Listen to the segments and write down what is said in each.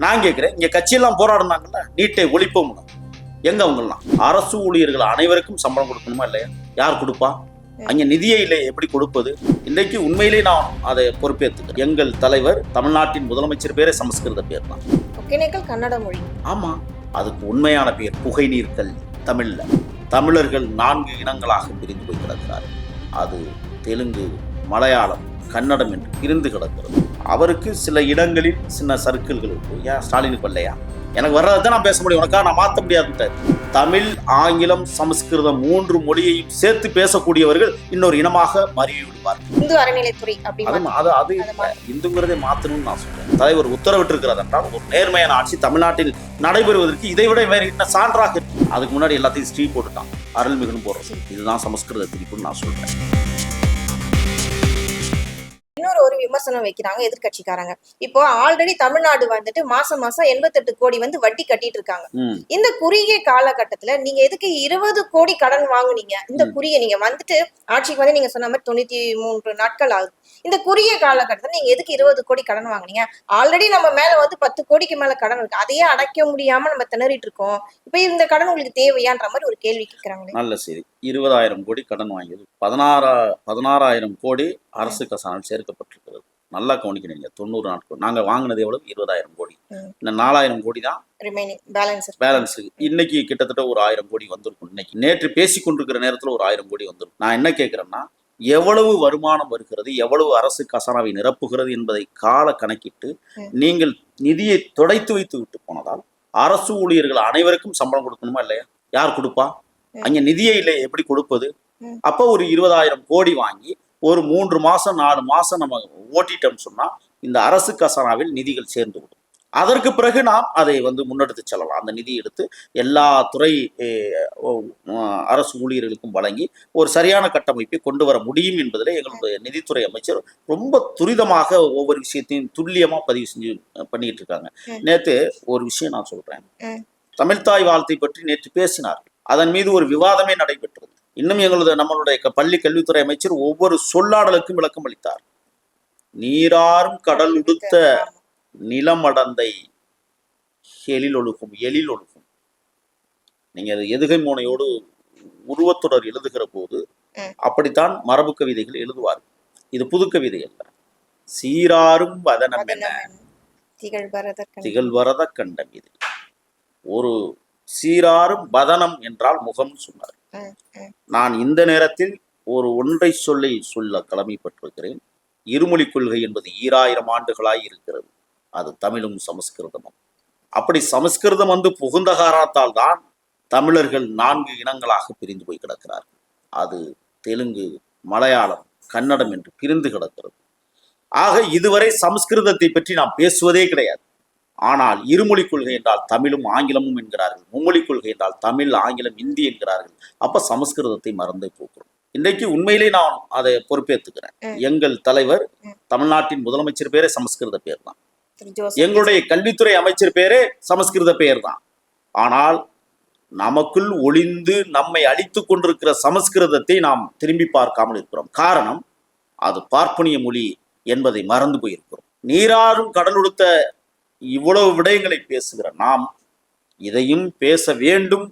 நான் கேட்கிறேன், இங்க கட்சியெல்லாம் போராடினாங்கல்ல, நீட்டை ஒழிப்போம். எங்க அவங்கலாம்? அரசு ஊழியர்கள் அனைவருக்கும் சம்பளம் கொடுக்கணுமா இல்லையா? யார் கொடுப்பா? அங்க நிதியே இல்லை, எப்படி கொடுப்பது? இன்றைக்கு உண்மையிலே நான் அதை பொறுப்பேற்றுக்கிறேன். எங்கள் தலைவர் தமிழ்நாட்டின் முதலமைச்சர் பேரே சமஸ்கிருத பேர் தான். ஒகேனக்கல் கன்னட மொழி. ஆமா, அதுக்கு உண்மையான பேர் புகைநீர் கல்வி. தமிழ்ல தமிழர்கள் 4 இனங்களாக பிரிந்து போய் கிடக்கிறார்கள். அது தெலுங்கு, மலையாளம், கன்னடம் என்று பிரிந்து கிடக்கிறது. அவருக்கு சில இடங்களில் சின்ன சர்க்கிள்கள் இருக்கு. ஏன் ஸ்டாலினுக்கு இல்லையா? எனக்கு வர்றதான் நான் பேச முடியும், உனக்காக நான் மாற்ற முடியாது. தமிழ், ஆங்கிலம், சமஸ்கிருதம் 3 மொழியையும் சேர்த்து பேசக்கூடியவர்கள் இன்னொரு இனமாக மறிவி விடுவார்கள். இந்து அறநிலைத்துறை அது இந்துங்கிறதை மாற்றணும்னு நான் சொல்றேன். தலைவர் உத்தரவிட்டு இருக்கிறது என்றால் ஒரு நேர்மையான ஆட்சி தமிழ்நாட்டில் நடைபெறுவதற்கு இதை விட வேறு என்ன சான்றாக இருக்கு? அதுக்கு முன்னாடி எல்லாத்தையும் ஸ்ரீ போட்டுட்டான், அருள்மிகுன்னு போடுறது. இதுதான் சமஸ்கிருத திணிப்புன்னு நான் சொல்றேன். ஒரு விமர்சனம் வைக்கிறாங்க எதிர்கட்சிக்காரங்க. இப்போ ஆல்ரெடி தமிழ்நாடு வந்துட்டு மாசம் 88 கோடி வட்டி கட்டிட்டு இருக்காங்க. இந்த குறுகிய காலகட்டத்துல நீங்க எதுக்கு 20 கோடி கடன் வாங்குனீங்க? இந்த குறுகிய நீங்க வந்துட்டு ஆட்சிக்கு நீங்க சொன்ன மாதிரி 93 நாட்கள் ஆகுது. இந்த குறுகிய காலகட்டத்துல நீங்க எதுக்கு 20 கோடி கடன் வாங்குனீங்க? ஆல்ரெடி நம்ம மேல 10 கோடிக்கு மேல கடன் இருக்கு. அதையே அடைக்க முடியாம நம்ம திணறிட்டு இருக்கோம். இப்ப இந்த கடன் உங்களுக்கு தேவையான்ற மாதிரி ஒரு கேள்வி கேட்கிறாங்களே. நல்ல சரி, 20,000 கோடி கடன் வாங்கியது, 16,000 கோடி அரசு கசானில் சேர்க்கப்பட்டிருக்கிறது. நல்லா கவனிக்கணும். 90 நாட்கள் நாங்க வாங்கினது எவ்வளவு? 20,000 கோடி. இந்த 4,000 கோடி தான் பேலன்ஸ். இன்னைக்கு கிட்டத்தட்ட ஒரு 1000 கோடி வந்திருக்கும். இன்னைக்கு நேற்று பேசிக் கொண்டிருக்கிற நேரத்துல ஒரு 1000 கோடி வந்திருக்கும். நான் என்ன கேட்கிறேன்னா, எவ்வளவு வருமானம் வருகிறது, எவ்வளவு அரசு கசானாவை நிரப்புகிறது என்பதை கால கணக்கிட்டு நீங்கள் நிதியை துடைத்து வைத்து விட்டு போனதால் அரசு ஊழியர்கள் அனைவருக்கும் சம்பளம் கொடுக்கணுமா இல்லையா? யார் கொடுப்பா? அங்க நிதியே இல்லை, எப்படி கொடுப்பது? அப்ப ஒரு 20,000 கோடி வாங்கி ஒரு 3 மாசம் 4 மாசம் நம்ம ஓட்டிட்டோம்னு சொன்னா இந்த அரசு கசானாவில் நிதிகள் சேர்ந்து விடும். அதற்கு பிறகு நாம் அதை முன்னெடுத்து செல்லலாம். அந்த நிதி எடுத்து எல்லா துறை அரசு ஊழியர்களுக்கும் வழங்கி ஒரு சரியான கட்டமைப்பை கொண்டு வர முடியும் என்பதில் எங்களுடைய நிதித்துறை அமைச்சர் ரொம்ப துரிதமாக ஒவ்வொரு விஷயத்தையும் துல்லியமா பதிவு செஞ்சு பண்ணிட்டு இருக்காங்க. நேற்று ஒரு விஷயம் நான் சொல்றேன். தமிழ்தாய் வாழ்த்தை பற்றி நேற்று பேசினார். அதன் மீது ஒரு விவாதமே நடைபெற்றது. இன்னும் நம்மளுடைய பள்ளி கல்வித்துறை அமைச்சர் ஒவ்வொரு சொல்லாடலுக்கும் விளக்கம் அளித்தார். நீராறும் கடல் உடுத்த நிலமடந்தை எழில் ஒழுகும். நீங்க எதுகை மோனையோடு உருவத்தொடர் எழுதுகிற போது அப்படித்தான் மரபு கவிதைகள் எழுதுவார்கள். இது புது கவிதை அல்ல. சீராரும் வதனம் என திகழ்வரத கண்டம். இது ஒரு சீராரும் வதனம் என்றால் முகம் சொன்னார். நான் இந்த நேரத்தில் ஒன்றை சொல்ல கடமைப்பட்டிருக்கிறேன். இருமொழி கொள்கை என்பது 2000 ஆண்டுகளாய் இருக்கிறது. அது தமிழும் சமஸ்கிருதமும். அப்படி சமஸ்கிருதம் புகுந்த காரணத்தால் தான் தமிழர்கள் 4 இனங்களாக பிரிந்து போய் கிடக்கிறார்கள். அது தெலுங்கு, மலையாளம், கன்னடம் என்று பிரிந்து கிடக்கிறது. ஆக இதுவரை சமஸ்கிருதத்தை பற்றி நாம் பேசுவதே கிடையாது. ஆனால் இருமொழி கொள்கை என்றால் தமிழும் ஆங்கிலமும் என்கிறார்கள். மும்மொழி கொள்கை என்றால் தமிழ், ஆங்கிலம், இந்தி என்கிறார்கள். அப்ப சமஸ்கிருதத்தை மறந்தே போகிறோம். இன்றைக்கு உண்மையிலே நான் அதை பொறுப்பேற்றுக்கிறேன். எங்கள் தலைவர் தமிழ்நாட்டின் முதலமைச்சர் பேரே சமஸ்கிருத பேர் தான். எங்களுடைய கல்வித்துறை அமைச்சர் பேரே சமஸ்கிருத பெயர் தான். ஆனால் நமக்குள் ஒளிந்து நம்மை அழித்துக் கொண்டிருக்கிற சமஸ்கிருதத்தை நாம் திரும்பி பார்க்காமல் இருக்கிறோம். காரணம், அது பார்ப்பனிய மொழி என்பதை மறந்து போயிருக்கிறோம். நீராறும் கடலுடுத்த இவ்வளவு விடயங்களை பேசுகிற நாம் இதையும் பேச வேண்டும்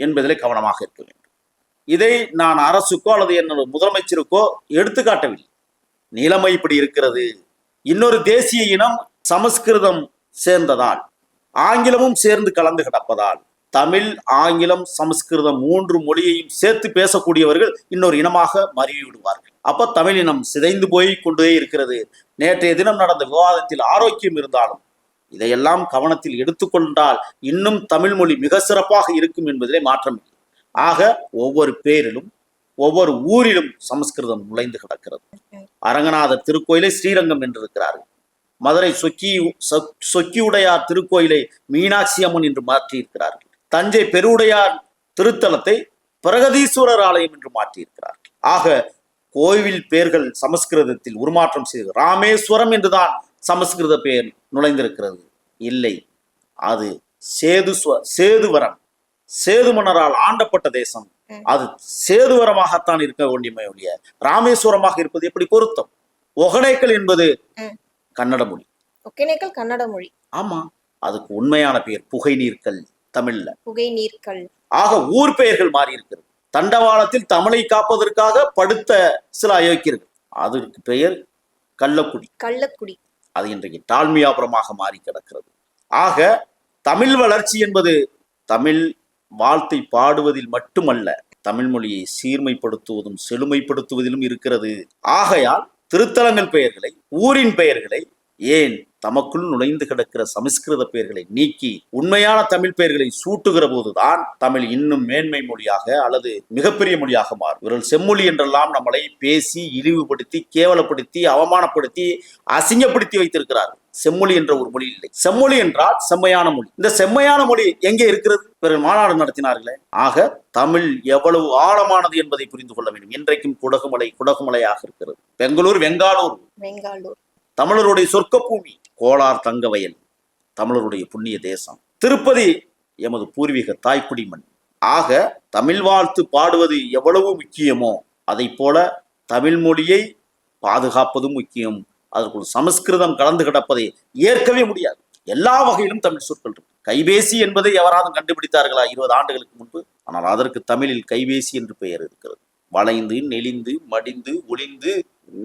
என்பதிலே கவனமாக இருக்க வேண்டும். இதை நான் அரசுக்கோ அல்லது என்னோட முதலமைச்சருக்கோ எடுத்துக்காட்டவில்லை. நிலைமை இப்படி இருக்கிறது. இன்னொரு தேசிய இனம் சமஸ்கிருதம் சேர்ந்ததால், ஆங்கிலமும் சேர்ந்து கலந்து கிடப்பதால், தமிழ், ஆங்கிலம், சமஸ்கிருதம் 3 மொழியையும் சேர்த்து பேசக்கூடியவர்கள் இன்னொரு இனமாக மறிவி விடுவார்கள். அப்ப தமிழ் இனம் சிதைந்து போய் கொண்டே இருக்கிறது. நேற்றைய தினம் நடந்த விவாதத்தில் ஆரோக்கியம் இருந்தாலும் இதையெல்லாம் கவனத்தில் எடுத்துக்கொண்டால் இன்னும் தமிழ் மொழி மிக சிறப்பாக இருக்கும் என்பதிலே மாற்றமில்லை. ஆக ஒவ்வொரு பேரிலும் ஒவ்வொரு ஊரிலும் சமஸ்கிருதம் நுழைந்து கிடக்கிறது. அரங்கநாதர் திருக்கோயிலை ஸ்ரீரங்கம் என்றிருக்கிறார்கள். மதுரை சொக்கியுடையார் திருக்கோயிலை மீனாட்சி அம்மன் என்று மாற்றியிருக்கிறார்கள். தஞ்சை பெருவுடையார் திருத்தலத்தை பிரகதீஸ்வரர் ஆலயம் என்று மாற்றியிருக்கிறார்கள். ஆக கோவில் பெயர்கள் சமஸ்கிருதத்தில் உருமாற்றம் செய்து ராமேஸ்வரம் என்றுதான் சமஸ்கிருத பெயர் நுழைந்திருக்கிறது. இல்லை, அது சேதுவரம், சேது மன்னரால் ஆண்டப்பட்ட தேசம். அது சேதுவரமாகத்தான் இருக்க வேண்டிய ராமேஸ்வரமாக இருப்பது எப்படி பொருத்தம்? ஒகேனக்கல் என்பது கன்னட மொழி. ஒகேனக்கல் கன்னட மொழி. ஆமா, அதுக்கு உண்மையான பெயர் புகைநீர்க்கல் தமிழ்ல. புகை நீர்க்கல். ஆக ஊர் பெயர்கள் மாறி இருக்கிறது. தண்டவாளத்தில் தமிழை காப்பதற்காக படுத்த சில அயோக்கியர்கள், அதற்கு பெயர் கள்ளக்குடி. கள்ளக்குடி அது இன்றைக்கு டால்மியாபுரமாக மாறி கிடக்கிறது. ஆக தமிழ் வளர்ச்சி என்பது தமிழ் வாழ்த்தை பாடுவதில் மட்டுமல்ல, தமிழ் மொழியை சீர்மைப்படுத்துவதும் செழுமைப்படுத்துவதிலும் இருக்கிறது. ஆகையால் திருத்தலங்கள் பெயர்களை, ஊரின் பெயர்களை, ஏன் தமக்குள் நுழைந்து கிடக்கிற சமஸ்கிருத பெயர்களை நீக்கி உண்மையான தமிழ் பெயர்களை சூட்டுகிற போதுதான் தமிழ் இன்னும் மேன்மை மொழியாக அல்லது மிகப்பெரிய மொழியாக மாறும். இவர்கள் செம்மொழி என்றெல்லாம் நம்மளை பேசி இழிவுபடுத்தி கேவலப்படுத்தி அவமானப்படுத்தி அசிங்கப்படுத்தி வைத்திருக்கிறார்கள். செம்மொழி என்ற ஒரு மொழி இல்லை. செம்மொழி என்றால் செம்மையான மொழி. இந்த செம்மையான மொழி எங்கே இருக்கிறது? இவர்கள் மாநாடு நடத்தினார்களே. ஆக தமிழ் எவ்வளவு ஆழமானது என்பதை புரிந்து கொள்ள வேண்டும். இன்றைக்கும் குடகுமலையாக இருக்கிறது. பெங்களூர் வெங்காலூர் தமிழருடைய சொர்க்க பூமி. கோலார் தங்க வயல் தமிழருடைய புண்ணிய தேசம். திருப்பதி எமது பூர்வீக தாய்க்குடி மண். ஆக தமிழ் வாழ்த்து பாடுவது எவ்வளவு முக்கியமோ அதை போல தமிழ் மொழியை பாதுகாப்பதும் முக்கியம். அதற்குள் சமஸ்கிருதம் கலந்து கிடப்பதை ஏற்கவே முடியாது. எல்லா வகையிலும் தமிழ் சொற்கள் இருக்கு. கைபேசி என்பதை எவராது கண்டுபிடித்தார்களா 20 ஆண்டுகளுக்கு முன்பு? ஆனால் அதற்கு தமிழில் கைபேசி என்று பெயர் இருக்கிறது. வளைந்து நெளிந்து மடிந்து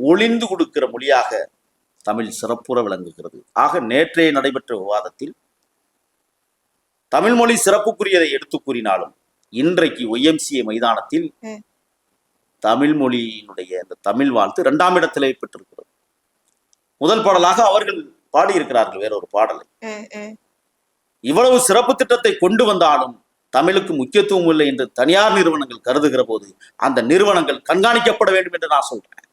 ஒளிந்து கொடுக்கிற மொழியாக தமிழ் சிறப்புற விளங்குகிறது. ஆக நேற்றைய நடைபெற்ற விவாதத்தில் தமிழ் மொழி சிறப்புக்குரியதை எடுத்து கூறினாலும் இன்றைக்கு YMCA மைதானத்தில் தமிழ் மொழியினுடைய இந்த தமிழ் வாழ்த்து 2ஆம் இடத்திலே பெற்றிருக்கிறது. முதல் பாடலாக அவர்கள் பாடியிருக்கிறார்கள் வேறொரு பாடலை. இவ்வளவு சிறப்பு திட்டத்தை கொண்டு வந்தாலும் தமிழுக்கு முக்கியத்துவம் இல்லை என்று தனியார் நிறுவனங்கள் கருதுகிற போது அந்த நிறுவனங்கள் கண்காணிக்கப்பட வேண்டும் என்று நான் சொல்றேன்.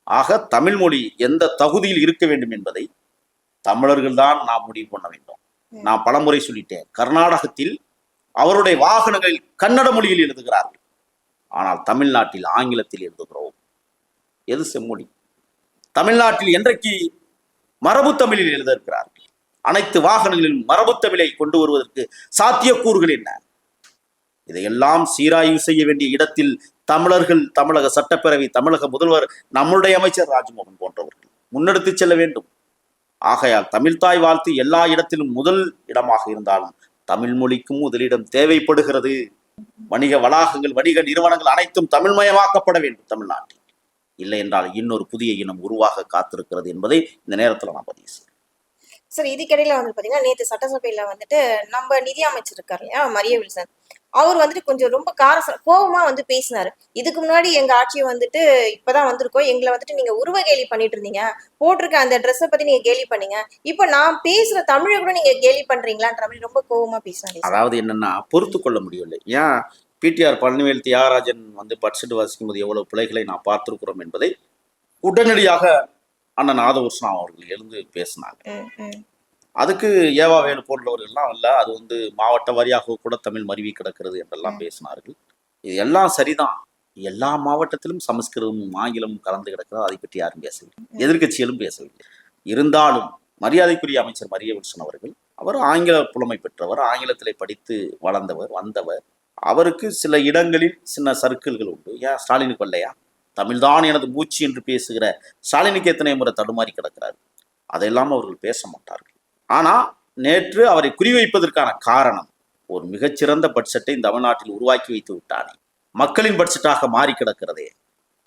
ஆக தமிழ் மொழி எந்த தகுதியில் இருக்க வேண்டும் என்பதை தமிழர்கள் தான் நாம் முடிவு பண்ண வேண்டும். நான் பலமுறை சொல்லிட்டேன். கர்நாடகத்தில் அவருடைய வாகனங்களில் கன்னட மொழியில் எழுதுகிறார்கள். ஆனால் தமிழ்நாட்டில் ஆங்கிலத்தில் எழுதுகிறோம். எது செம்மொழி? தமிழ்நாட்டில் என்றைக்கு மரபு தமிழில் எழுத இருக்கிறார்கள். அனைத்து வாகனங்களிலும் மரபு தமிழை கொண்டு வருவதற்கு சாத்தியக்கூறுகள் என்ன? இதையெல்லாம் சீராய்வு செய்ய வேண்டிய இடத்தில் தமிழர்கள், தமிழக சட்டப்பேரவை, தமிழக முதல்வர், நம்முடைய அமைச்சர் ராஜ்மோகன் போன்றவர்கள் முன்னெடுத்து செல்ல வேண்டும். ஆகையால் தமிழ்தாய் வாழ்த்து எல்லா இடத்திலும் முதல் இடமாக இருந்தாலும் தமிழ் மொழிக்கும் முதலிடம் தேவைப்படுகிறது. வணிக வளாகங்கள், வணிக நிறுவனங்கள் அனைத்தும் தமிழ்மயமாக்கப்பட வேண்டும் தமிழ்நாட்டில். இல்லை என்றால் இன்னொரு புதிய இனம் உருவாக காத்திருக்கிறது என்பதை இந்த நேரத்தில் நான் பதிவு செய்கிறேன். சார், இதுக்கிடையில பாத்தீங்கன்னா நேற்று சட்டசபையில நம்ம நிதி அமைச்சர் இருக்காரு இல்லையா, மரிய வில்சன், அவர் கொஞ்சம் ரொம்ப கோபமா பேசினாரு. இதுக்கு முன்னாடி எங்க ஆட்சியை இப்பதான் வந்திருக்கோம், எங்களை நீங்க உருவ கேலி பண்ணிட்டு இருந்தீங்க, போட்டிருக்க அந்த ட்ரெஸ்ஸை பத்தி நீங்க கேலி பண்ணீங்க, இப்ப நான் பேசுற தமிழை கூட நீங்க கேலி பண்றீங்களான்ற மாதிரி ரொம்ப கோபமா பேசினாரு. அதாவது என்னன்னா, பொறுத்து கொள்ள முடியவில்லை. ஏன் பிடிஆர் பழனிவேல் தியாகராஜன் பட்ஜெட் வாசிக்கும் போது எவ்வளவு பிழைகளை நான் பார்த்திருக்கிறோம் என்பதை உடனடியாக அண்ணன் ஆதவர்ஷன் அவர்கள் எழுந்து பேசினாங்க. அதுக்கு ஏவா வேலு போன்றவர்கள்லாம் இல்ல, அது மாவட்ட வாரியாக கூட தமிழ் மருவி கிடக்கிறது என்றெல்லாம் பேசினார்கள். இது எல்லாம் சரிதான். எல்லா மாவட்டத்திலும் சமஸ்கிருதமும் ஆங்கிலமும் கலந்து கிடக்கிறது. அதை பற்றி யாரும் பேசவில்லை, எதிர்கட்சிகளும் பேசவில்லை. இருந்தாலும் மரியாதைக்குரிய அமைச்சர் மரிய வில்சன் அவர்கள், அவர் ஆங்கில புலமை பெற்றவர், ஆங்கிலத்திலே படித்து வந்தவர். அவருக்கு சில இடங்களில் சின்ன சர்க்கிள்கள் உண்டு. ஏன் ஸ்டாலினுக்கு இல்லையா? தமிழ்தான் எனது மூச்சு என்று பேசுகிற ஸ்டாலினுக்கு எத்தனை முறை தடுமாறி கிடக்கிறார். அதையெல்லாம் அவர்கள் பேச மாட்டார்கள். ஆனா நேற்று அவரை குறிவைப்பதற்கான காரணம், ஒரு மிகச்சிறந்த பட்ஜெட்டை இந்த தமிழ்நாட்டில் உருவாக்கி வைத்து விட்டானே, மக்களின் பட்ஜெட்டாக மாறி கிடக்கிறதே,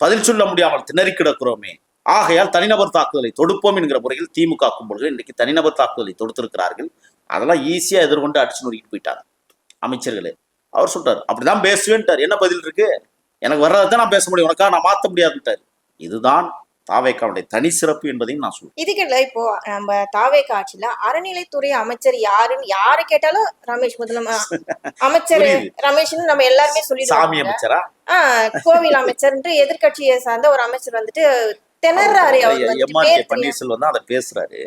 பதில் சொல்ல முடியாமல் திணறி கிடக்கிறோமே, ஆகையால் தனிநபர் தாக்குதலை தொடுப்போம் என்கிற முறையில் திமுக கும்பல்கள் இன்றைக்கு தனிநபர் தாக்குதலை தொடுத்திருக்கிறார்கள். அதெல்லாம் ஈஸியா எதிர்கொண்டு அடிச்சு நொறுக்கிட்டு போயிட்டாங்க அமைச்சர்களே. அவர் சொல்றாரு, அப்படிதான் பேசுவேன்ட்டார். என்ன பதில் இருக்கு? எனக்கு வர்றதான் நான் பேச முடியும், உனக்காக நான் மாற்ற முடியாதுன்ட்டார். இதுதான் தாவேக்காவுடைய தனி சிறப்பு என்பதையும் நான் சொல்றேன். இதுக்குள்ள இப்போ நம்ம தாவேக்கா ஆட்சியில அறநிலைத்துறை அமைச்சர் யாருன்னு யாரு கேட்டாலும் ரமேஷ் அமைச்சர் ரமேஷ்னு நம்ம எல்லாருமே சொல்லிடுவோம். சாமி அமைச்சரா, கோவில் அமைச்சர், எதிர்கட்சியை சார்ந்த ஒரு அமைச்சர் திணறாரு. பன்னீர்செல்வம் தான் அதை பேசுறாரு.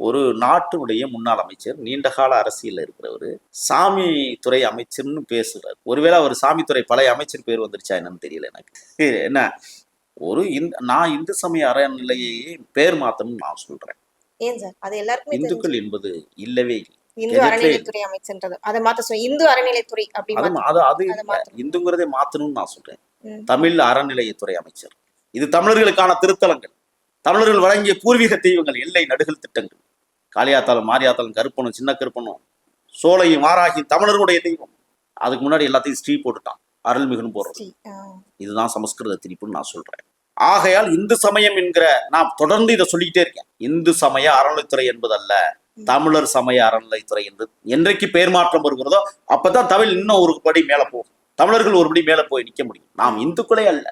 ஒரு நாட்டினுடைய முன்னாள் அமைச்சர், நீண்ட கால அரசியல் இருக்கிறவரு, சாமி துறை அமைச்சர்னு பேசுறாரு. ஒருவேளை அவர் சாமி துறை பழைய அமைச்சர் பேர் வந்துருச்சா என்னன்னு தெரியல எனக்கு. என்ன நான் இந்து சமய அறநிலையை பேர் மாத்தணும்னு நான் சொல்றேன். ஏன் சார்? அது எல்லாருக்கும் இந்துக்கள் என்பது இல்லவே இல்லை. இந்து அறநிலைத்துறை அமைச்சர்ன்றது அதை மாத்த இந்து அறநிலைத்துறை அது இந்துங்கிறதே மாத்தணும்னு நான் சொல்றேன். தமிழ் அறநிலையத்துறை அமைச்சர். இது தமிழர்களுக்கான திருத்தலங்கள், தமிழர்கள் வழங்கிய பூர்வீக தெய்வங்கள், எல்லை நடுகள் திட்டங்கள், காளியாத்தாலும் மாரியாத்தாலும் கருப்பனும் சின்ன கருப்பனும் சோலையும் மாராகி தமிழர்களுடைய தெய்வம். அதுக்கு முன்னாடி எல்லாத்தையும் ஸ்ரீ போட்டுட்டான், அருள்மிகுன்னு போடுறது. இதுதான் சமஸ்கிருத திணிப்புன்னு நான் சொல்றேன். ஆகையால் இந்து சமயம் என்கிற, நான் தொடர்ந்து இதை சொல்லிக்கிட்டே இருக்கேன், இந்து சமய அறநிலைத்துறை என்பதல்ல, தமிழர் சமய அறநிலைத்துறை என்று என்றைக்கு பெயர் மாற்றம் வருகிறதோ அப்பதான் தமிழ் இன்னும் ஒரு படி மேல போகும், தமிழர்கள் ஒருபடி மேல போய் நிற்க முடியும். நாம் இந்துக்களே அல்ல,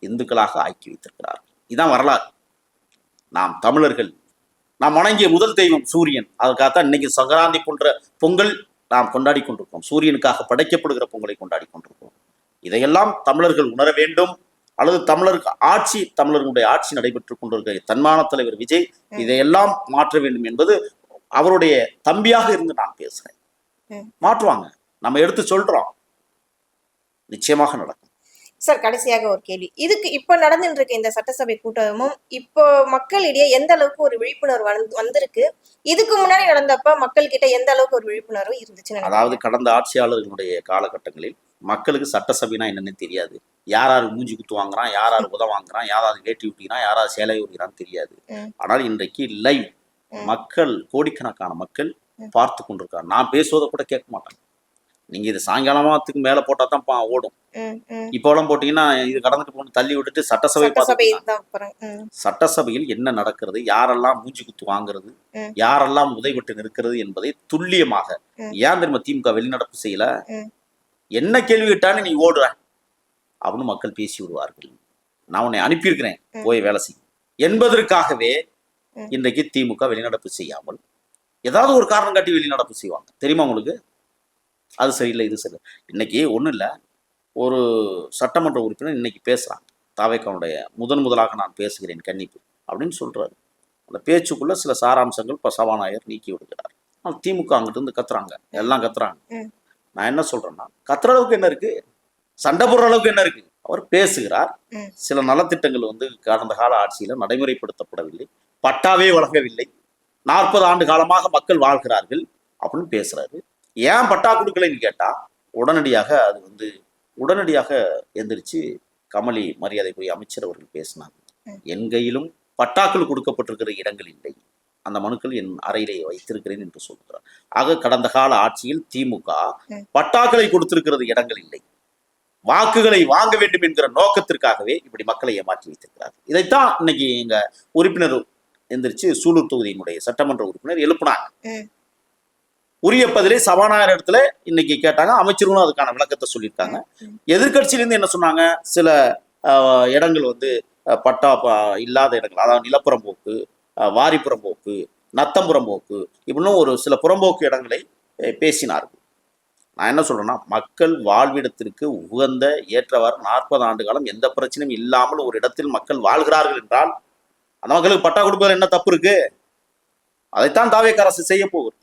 இந்துக்களாக ஆக்கி வைத்திருக்கிறார்கள். இதுதான் வரலாறு. நாம் தமிழர்கள், நாம் வணங்கிய முதல் தெய்வம் சூரியன். அதற்காகத்தான் இன்னைக்கு சங்கராந்தி போன்ற பொங்கல் நாம் கொண்டாடி கொண்டிருக்கோம். சூரியனுக்காக படைக்கப்படுகிற பொங்கலை கொண்டாடி கொண்டிருக்கோம். இதையெல்லாம் தமிழர்கள் உணர வேண்டும். அல்லது தமிழருக்கு ஆட்சி, தமிழர்களுடைய ஆட்சி நடைபெற்றுக் கொண்டிருக்கிற தன்மான தலைவர் விஜய் இதையெல்லாம் மாற்ற வேண்டும் என்பது அவருடைய தம்பியாக இருந்து நான் பேசுறேன். மாற்றுவாங்க, நம்ம எடுத்து சொல்றோம், நிச்சயமாக நடக்கும். சார், கடைசியாக ஒரு கேள்வி. இதுக்கு இப்ப நடந்துட்டு இருக்க இந்த சட்டசபை கூட்டமும் இப்போ மக்களிடையே எந்த அளவுக்கு ஒரு விழிப்புணர்வு வந்திருக்கு? இதுக்கு முன்னாடி நடந்தப்ப மக்கள் கிட்ட எந்த அளவுக்கு ஒரு விழிப்புணர்வு இருந்துச்சு? அதாவது கடந்த ஆட்சியாளர்களுடைய காலகட்டங்களில் மக்களுக்கு சட்டசபைனா என்னன்னு தெரியாது. யாராரு மூஞ்சி குத்து வாங்குறான், யாராரு உத வாங்குறான், யாராவது வேட்டி விட்டுக்கிறான், யாராவது சேலை விடுகிறான்னு தெரியாது. ஆனால் இன்றைக்கு லைவ் மக்கள், கோடிக்கணக்கான மக்கள் பார்த்து கொண்டிருக்காங்க. நான் பேசுவதை கூட கேட்க மாட்டாங்க. நீங்க இது சாயங்காலமாத்துக்கு மேல போட்டா தான் ஓடும். இப்போலாம் போட்டீங்கன்னா இது கடந்துட்டு போன தள்ளி விட்டுட்டு சட்டசபை சட்டசபையில் என்ன நடக்கிறது, யாரெல்லாம் மூஞ்சி குத்து வாங்குறது, யாரெல்லாம் உதைவிட்டு நிற்கிறது என்பதை துல்லியமாக. ஏன் தெரியுமா திமுக வெளிநடப்பு செய்யல? என்ன கேள்வி கேட்டாலும் நீ ஓடுற அப்படின்னு மக்கள் பேசி விடுவார்கள். நான் உன்னை அனுப்பியிருக்கிறேன், போய் வேலை செய்யும் என்பதற்காகவே இன்றைக்கு திமுக வெளிநடப்பு செய்யாமல் ஏதாவது ஒரு காரணம் காட்டி வெளிநடப்பு செய்வாங்க. தெரியுமா உங்களுக்கு? அது சரியில்லை, இது சரியில்லை. இன்னைக்கு ஒன்றும் இல்லை, ஒரு சட்டமன்ற உறுப்பினர் இன்னைக்கு பேசுறாங்க, தாவேக்காவுடைய முதலாக நான் பேசுகிறேன் கன்னிப்பு அப்படின்னு சொல்றாரு. அந்த பேச்சுக்குள்ள சில சாராம்சங்கள் இப்போ சபாநாயகர் நீக்கி விடுகிறார். ஆனால் திமுக அங்கிட்டு இருந்து கத்துறாங்க, எல்லாம் கத்துறாங்க. நான் என்ன சொல்றேன்னா, கத்துற அளவுக்கு என்ன இருக்கு, சண்டை போடுற அளவுக்கு என்ன இருக்கு? அவர் பேசுகிறார். சில நலத்திட்டங்கள் கடந்த கால ஆட்சியில நடைமுறைப்படுத்தப்படவில்லை, பட்டாவே வழங்கவில்லை, 40 ஆண்டு காலமாக மக்கள் வாழ்கிறார்கள் அப்படின்னு பேசுறாரு. ஏன் பட்டா கொடுக்கலைன்னு கேட்டா உடனடியாக அது உடனடியாக எந்திரிச்சு கமலி மரியாதைக்குரிய அமைச்சர் அவர்கள் பேசினாங்க. என் கையிலும் பட்டாக்கள் கொடுக்கப்பட்டிருக்கிற இடங்கள் இல்லை, அந்த மனுக்கள் என் அறையிலே வைத்திருக்கிறேன் என்று சொல்கிறார். ஆக கடந்த கால ஆட்சியில் திமுக பட்டாக்களை கொடுத்திருக்கிறது இடங்கள் இல்லை, வாக்குகளை வாங்க வேண்டும் என்கிற நோக்கத்திற்காகவே இப்படி மக்களை ஏமாற்றி வைத்திருக்கிறார். இதைத்தான் இன்னைக்கு எங்க உறுப்பினர் எந்திரிச்சு சூலூர் தொகுதியினுடைய சட்டமன்ற உறுப்பினர் எழுப்பினாங்க. உரிய பதிலே சபாநாயகர் இடத்துல இன்னைக்கு கேட்டாங்க, அமைச்சர்களும் அதுக்கான விளக்கத்தை சொல்லியிருக்காங்க. எதிர்கட்சியிலிருந்து என்ன சொன்னாங்க, சில இடங்கள் பட்டா இல்லாத இடங்கள், அதாவது நிலப்புறம்போக்கு, வாரிப்புறம்போக்கு, நத்தம்புறம்போக்கு, இப்படின்னு ஒரு சில புறம்போக்கு இடங்களை பேசினார்கள். நான் என்ன சொல்றேன்னா, மக்கள் வாழ்விடத்திற்கு உகந்த ஏற்றவாறு 40 ஆண்டு காலம் எந்த பிரச்சனையும் இல்லாமல் ஒரு இடத்தில் மக்கள் வாழ்கிறார்கள் என்றால் அந்த மக்களுக்கு பட்டா கொடுப்பதில் என்ன தப்பு இருக்கு? அதைத்தான் தாவேக அரசு செய்ய போகுது.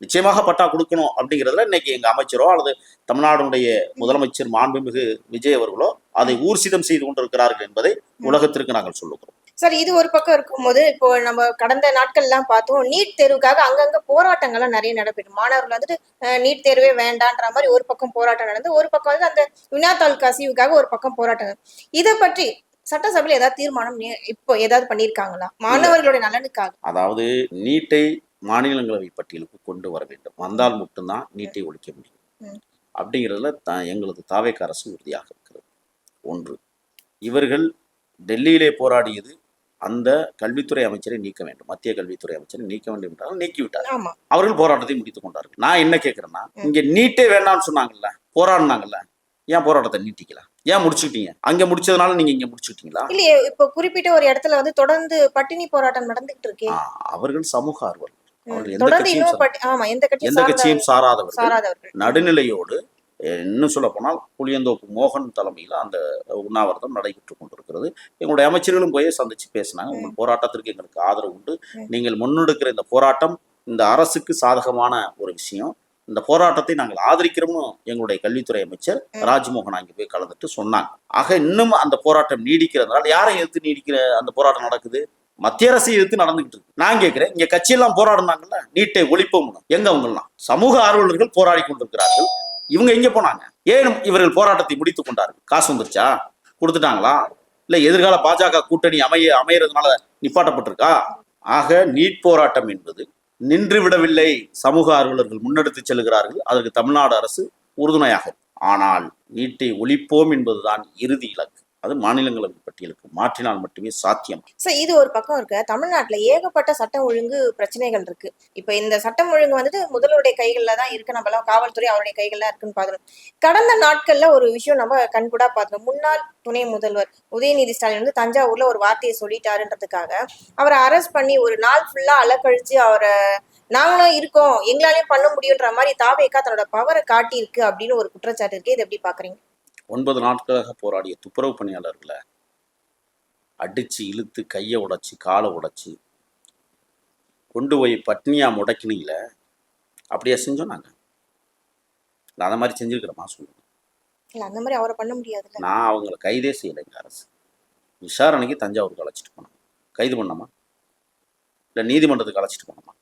நிச்சயமாக பட்டா கொடுக்கணும் அப்படிங்கிறதுல இன்னைக்கு எங்க அமைச்சரோ அல்லது தமிழ்நாடுடைய முதலமைச்சர் மாண்புமிகு விஜய் அவர்களோ அதை ஊர்ஜிதம் செய்து கொண்டிருக்கிறார்கள் என்பதை உலகத்திற்கு நாங்கள் சொல்லுகிறோம். சார், இது ஒரு பக்கம் இருக்கும்போது இப்போ நம்ம கடந்த நாட்கள் எல்லாம் பார்த்தோம், நீட் தேர்வுக்காக அங்கங்க போராட்டங்கள்லாம் நிறைய நடைபெறும். மாணவர்கள் நீட் தேர்வே வேண்டான்ற மாதிரி ஒரு பக்கம் போராட்டம் நடந்து, ஒரு பக்கம் அந்த வினாத்தாள் கசிவுக்காக ஒரு பக்கம் போராட்டம். இதை பற்றி சட்டசபையில் ஏதாவது தீர்மானம் இப்போ ஏதாவது பண்ணியிருக்காங்களா மாணவர்களுடைய நலனுக்காக? அதாவது நீட்டை மாநிலங்களவை பட்டியலுக்கு கொண்டு வர வேண்டும், வந்தால் மட்டும்தான் நீட்டை ஒழிக்க முடியும் அப்படிங்கிறதுல எங்களது தாவேக அரசு உறுதியாக இருக்கிறது. ஒன்று, இவர்கள் டெல்லியிலே போராடியது அந்த கல்வித்துறை அமைச்சரை நீக்க வேண்டும், மத்திய கல்வித்துறை அமைச்சரை நீக்க வேண்டும் என்றால் நீக்கிவிட்டார். அவர்கள் போராட்டத்தை முடித்துக் கொண்டார்கள். நான் என்ன கேட்கிறேன்னா, இங்க நீட்டே வேண்டாம்னு சொன்னாங்கல்ல, போராடினாங்கல்ல, ஏன் போராட்டத்தை நீட்டிக்கலாம்? ஏன் முடிச்சுக்கிட்டீங்க? அங்க முடிச்சதுனால நீங்க இங்க முடிச்சுக்கிட்டீங்களா? இல்லையே, இப்போ குறிப்பிட்ட ஒரு இடத்துல தொடர்ந்து பட்டினி போராட்டம் நடந்துகிட்டு இருக்கு. அவர்கள் சமூக ஆர்வலர்கள், எந்த கட்சியும் சாராதவர்கள், நடுநிலையோடு. இன்னும் சொல்ல போனால் புளியந்தோப்பு மோகன் தலைமையில் அந்த உண்ணாவிரதம் நடைபெற்றுக் கொண்டிருக்கிறது. எங்களுடைய அமைச்சர்களும் போய் சந்திச்சு பேசினாங்க. உங்கள் போராட்டத்திற்கு எங்களுக்கு ஆதரவு உண்டு, நீங்கள் முன்னெடுக்கிற இந்த போராட்டம் இந்த அரசுக்கு சாதகமான ஒரு விஷயம், இந்த போராட்டத்தை நாங்கள் ஆதரிக்கிறோம்னு எங்களுடைய கல்வித்துறை அமைச்சர் ராஜ்மோகன் அங்கே போய் கலந்துட்டு சொன்னாங்க. ஆக இன்னும் அந்த போராட்டம் நீடிக்கிறதுனால யாரை எதிர்த்து நீடிக்கிற அந்த போராட்டம் நடக்குது? மத்திய அரசை எதிர்த்து நடந்துகிட்டு இருக்கு. நான் கேட்கிறேன், இங்க கட்சியெல்லாம் போராடினாங்கல்ல, நீட்டை ஒழிப்போம், எங்க அவங்கெல்லாம்? சமூக ஆர்வலர்கள் போராடி கொண்டிருக்கிறார்கள். இவங்க எங்க போனாங்க? ஏன் இவர்கள் போராட்டத்தை முடித்துக் கொண்டார்கள்? காசு வந்துருச்சா? கொடுத்துட்டாங்களா? இல்ல எதிர்கால பாஜக கூட்டணி அமையறதுனால நிப்பாட்டப்பட்டிருக்கா? ஆக நீட் போராட்டம் என்பது நின்று விடவில்லை. சமூக ஆர்வலர்கள் முன்னெடுத்து செல்கிறார்கள், அதற்கு தமிழ்நாடு அரசு உறுதுணையாக. ஆனால் நீட்டை ஒழிப்போம் என்பதுதான் இறுதி இலக்கு. அது மாநிலங்களவை பட்டியலுக்கு மாற்றினால் மட்டுமே சாத்தியம். சார், இது ஒரு பக்கம் இருக்கு. தமிழ்நாட்டுல ஏகப்பட்ட சட்டம் ஒழுங்கு பிரச்சனைகள் இருக்கு. இப்ப இந்த சட்டம் ஒழுங்கு வந்துட்டு முதல்வருடைய கைகள்ல தான் இருக்கு. நம்ம எல்லாம் காவல்துறை அவருடைய கைகள்ல இருக்குன்னு பாக்குறோம். கடந்த நாட்கள்ல ஒரு விஷயம் நம்ம கண்கூடா பார்த்தோம். முன்னாள் துணை முதல்வர் உதயநிதி ஸ்டாலின் வந்து தஞ்சாவூர்ல ஒரு வார்த்தையை சொல்லிட்டாருன்றதுக்காக அவரை அரெஸ்ட் பண்ணி ஒரு நாள் ஃபுல்லா அலக்கழிச்சு அவரை நாங்களும் இருக்கோம், எங்களாலையும் பண்ண முடியுன்ற மாதிரி தாவேகா தன்னோட பவரை காட்டி இருக்கு அப்படின்னு ஒரு குற்றச்சாட்டு இருக்கு. இது எப்படி பாக்குறீங்க? 9 நாட்களாக போராடிய துப்புரவு பணியாளர்களை அடிச்சு இழுத்து கையை உடைச்சி காலை உடைச்சி கொண்டு போய் பட்னியா முடக்கினீங்கள, அப்படியே செஞ்சோம் நாங்க. அந்த மாதிரி செஞ்சிருக்கிறோமா சொல்லுங்க? இல்ல, அந்த மாதிரி அவரை பண்ண முடியாதுல்ல. நான் அவங்களை கைதே செய்யலை. எங்க அரசு விசாரணைக்கு தஞ்சாவூருக்கு அழைச்சிட்டு போனோம். கைது பண்ணோமா? இல்லை நீதிமன்றத்துக்கு அழைச்சிட்டு போனோமா?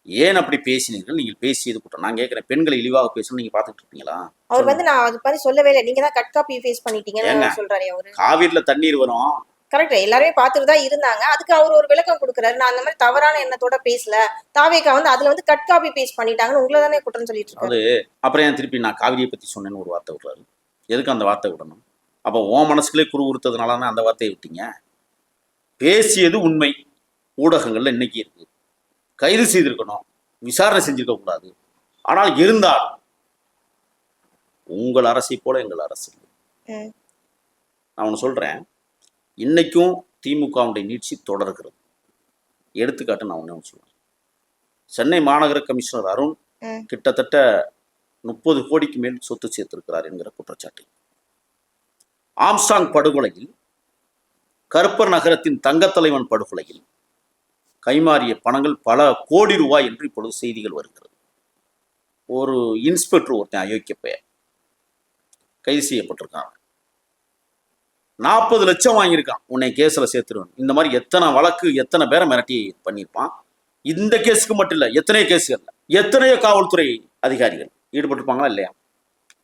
ஏன் அப்படி பேசினீர்கள்? நீங்கள் பேசியது குற்றம். நான் கேட்கிறேன், பெண்களை இழிவாக பேசணும் நீங்க பாத்துட்டு இருக்கீங்களா? அவர் வந்து நான் அது மாதிரி சொல்லவே இல்லை, நீங்க தான் கட் காப்பி ஃபேஸ் பண்ணிட்டீங்கன்னு சொல்றாரு அவரு. காவிரில தண்ணீர் வரும், கரெக்ட், எல்லாருமே பார்த்துட்டு தான் இருந்தாங்க. அதுக்கு அவர் ஒரு விளக்கம் கொடுக்குறாரு. நான் அந்த மாதிரி தவறான எண்ணத்தோட பேசல, தாவேகா வந்து அதுல வந்து கட் காப்பி பேஸ்ட் பண்ணிட்டாங்கன்னு உங்களை தானே குற்றம் சொல்லிட்டு இருக்காரு. அப்புறம் ஏன் திருப்பி நான் காவிரியை பத்தி சொன்னேன்னு ஒரு வார்த்தை விடுறாரு? எதுக்கு அந்த வார்த்தை விடணும்? அப்போ உன் மனசுக்குள்ளே குறு உறுத்ததுனால அந்த வார்த்தையை விட்டீங்க. பேசியது உண்மை, ஊடகங்கள்ல இன்னைக்கு இருக்கு. கைது செய்திருக்கணும், விசாரணை செஞ்சிருக்க கூடாது. ஆனால் இருந்தால் உங்கள் அரசை போல எங்கள் அரசு. நான் ஒன்று சொல்றேன், இன்னைக்கும் திமுகவுடைய நீட்சி தொடர்கிறது. எடுத்துக்காட்டு நான் ஒன்று சொல்றேன். சென்னை மாநகர கமிஷனர் அருண் கிட்டத்தட்ட 30 கோடிக்கு மேல் சொத்து சேர்த்திருக்கிறார் என்கிற குற்றச்சாட்டு. ஆம்ஸ்டாங் படுகொலையில், கருப்பர் நகரத்தின் தங்கத்தலைவன் படுகொலையில் கைமாறிய பணங்கள் பல கோடி ரூபாய் என்று இப்பொழுது செய்திகள் வருகிறது. ஒரு இன்ஸ்பெக்டர் ஒருத்தன் அயோக்கிய பெயர் கைது செய்யப்பட்டிருக்காங்க. 40 லட்சம் வாங்கியிருக்கான், உன்னை கேஸ்ல சேர்த்துருவேன். இந்த மாதிரி எத்தனை வழக்கு, எத்தனை பேரை மிரட்டி பண்ணியிருப்பான். இந்த கேஸுக்கு மட்டும் இல்லை, எத்தனையோ கேஸுகள், எத்தனையோ காவல்துறை அதிகாரிகள் ஈடுபட்டிருப்பாங்களா இல்லையா?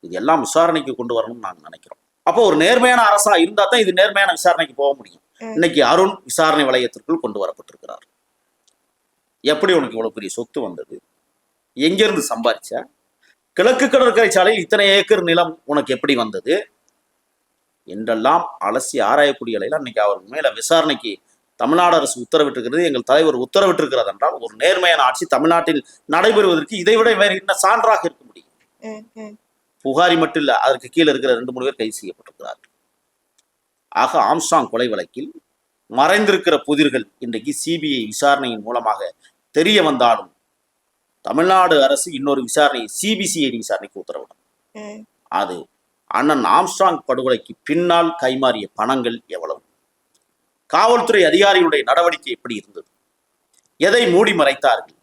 இது எல்லாம் விசாரணைக்கு கொண்டு வரணும்னு நாங்கள் நினைக்கிறோம். அப்போ ஒரு நேர்மையான அரசா இருந்தா தான் இது நேர்மையான விசாரணைக்கு போக முடியும். இன்னைக்கு அருண் விசாரணை வளையத்திற்குள் கொண்டு வரப்பட்டிருக்கிறார். எப்படி உனக்கு இவ்வளவு பெரிய சொத்து வந்தது? எங்கிருந்து சம்பாதிச்ச? கிழக்கு கடற்கரை சாலையில் இத்தனை ஏக்கர் நிலம் உனக்கு எப்படி வந்தது என்றெல்லாம் அலசி ஆராயக்கூடிய இலையில இன்னைக்கு அவர் மேல விசாரணைக்கு தமிழ்நாடு அரசு உத்தரவிட்டிருக்கிறது, எங்கள் தலைவர் உத்தரவிட்டிருக்கிறது என்றால் ஒரு நேர்மையான ஆட்சி தமிழ்நாட்டில் நடைபெறுவதற்கு இதைவிட வேற என்ன சான்றாக இருக்க முடியும்? புகாரி மட்டும் இல்ல, அதற்கு கீழே இருக்கிற 2-3 பேர் கைது செய்யப்பட்டிருக்கிறார்கள். ஆக ஆம்ஸ்டாங் கொலை வழக்கில் மறைந்திருக்கிற புதிர்கள் இன்றைக்கு சிபிஐ விசாரணையின் மூலமாக தெரிய வந்தாலும் தமிழ்நாடு அரசு இன்னொரு விசாரணை, சிபிசிஐடி விசாரணைக்கு உத்தரவிடும். அது அண்ணன் ஆம்ஸ்டாங் படுகொலைக்கு பின்னால் கைமாறிய பணங்கள் எவ்வளவு, காவல்துறை அதிகாரிகளுடைய நடவடிக்கை எப்படி இருந்தது, எதை மூடி மறைத்தார்கள்,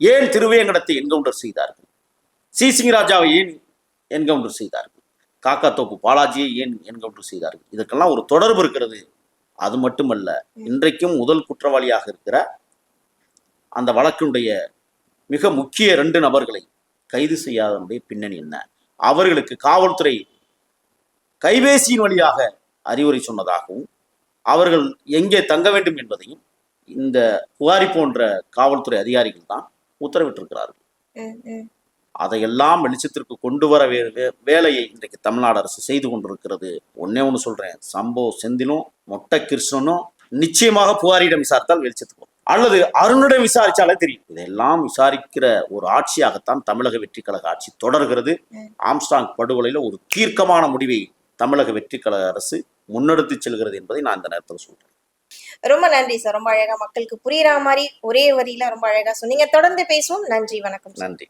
ஏன் திருவேங்கடத்தை என்கவுண்டர் செய்தார்கள், சிசிங் ராஜாவை ஏன் என்கவுண்டர் செய்தார்கள், காக்காத்தோப்பு பாலாஜியை ஏன் என்கவுண்டர் செய்தார்கள், இதுக்கெல்லாம் ஒரு தொடர்பு இருக்கிறது. அது மட்டுமல்ல, இன்றைக்கும் முதல் குற்றவாளியாக இருக்கிற அந்த வழக்கினுடைய மிக முக்கிய 2 நபர்களை கைது செய்யாதனுடைய பின்னணி என்ன? அவர்களுக்கு காவல்துறை கைபேசியின் வழியாக அறிவுரை சொன்னதாகவும் அவர்கள் எங்கே தங்க வேண்டும் என்பதையும் இந்த புகாரி போன்ற காவல்துறை அதிகாரிகள் தான் உத்தரவிட்டிருக்கிறார்கள். அதையெல்லாம் வெளிச்சத்திற்கு கொண்டு வர வேலையை இன்றைக்கு தமிழ்நாடு அரசு செய்து கொண்டிருக்கிறது. ஒன்னே ஒன்று சொல்றேன், சம்போ செந்திலும் மொட்டை கிருஷ்ணனும் நிச்சயமாக புகாரியிடம் விசாரித்தால் வெளிச்சத்துக்கு வரும், அல்லது அருணிடம் விசாரிச்சாலே தெரியும். இதெல்லாம் விசாரிக்கிற ஒரு ஆட்சியாகத்தான் தமிழக வெற்றி கழக ஆட்சி தொடர்கிறது. ஆம்ஸ்டாங் படுகொலையில ஒரு தீர்க்கமான முடிவை தமிழக வெற்றி கழக அரசு முன்னெடுத்து செல்கிறது என்பதை நான் இந்த நேரத்தில் சொல்றேன். ரொம்ப நன்றி சார். ரொம்ப அழகா மக்களுக்கு புரியுற மாதிரி ஒரே வரியில ரொம்ப அழகா சொன்னீங்க. தொடர்ந்து பேசுவோம். நன்றி, வணக்கம். நன்றி.